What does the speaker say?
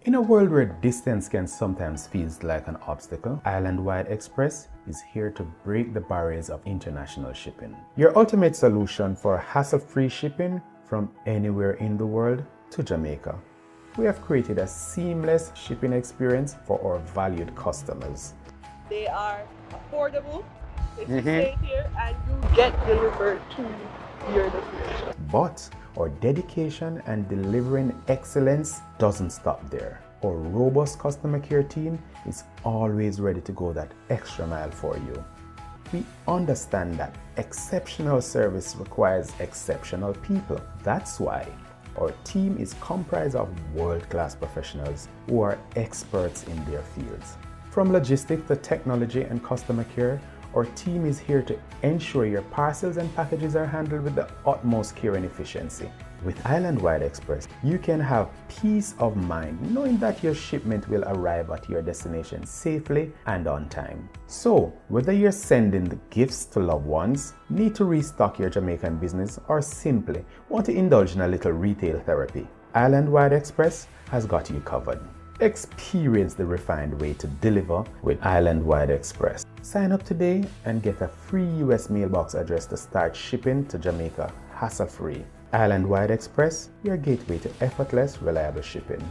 In a world where distance can sometimes feel like an obstacle, Islandwide Express is here to break the barriers of international shipping. Your ultimate solution for hassle-free shipping from anywhere in the world to Jamaica. We have created a seamless shipping experience for our valued customers. They are affordable. You stay here and you get delivered to your destination. But our dedication and delivering excellence doesn't stop there. Our robust customer care team is always ready to go that extra mile for you. We understand that exceptional service requires exceptional people. That's why our team is comprised of world-class professionals who are experts in their fields. From logistics to technology and customer care, our team is here to ensure your parcels and packages are handled with the utmost care and efficiency. With Islandwide Express, you can have peace of mind knowing that your shipment will arrive at your destination safely and on time. So, whether you're sending the gifts to loved ones, need to restock your Jamaican business, or simply want to indulge in a little retail therapy, Islandwide Express has got you covered. Experience the refined way to deliver with Islandwide Express. Sign up today and get a free US mailbox address to start shipping to Jamaica hassle-free. Islandwide Express, your gateway to effortless, reliable shipping.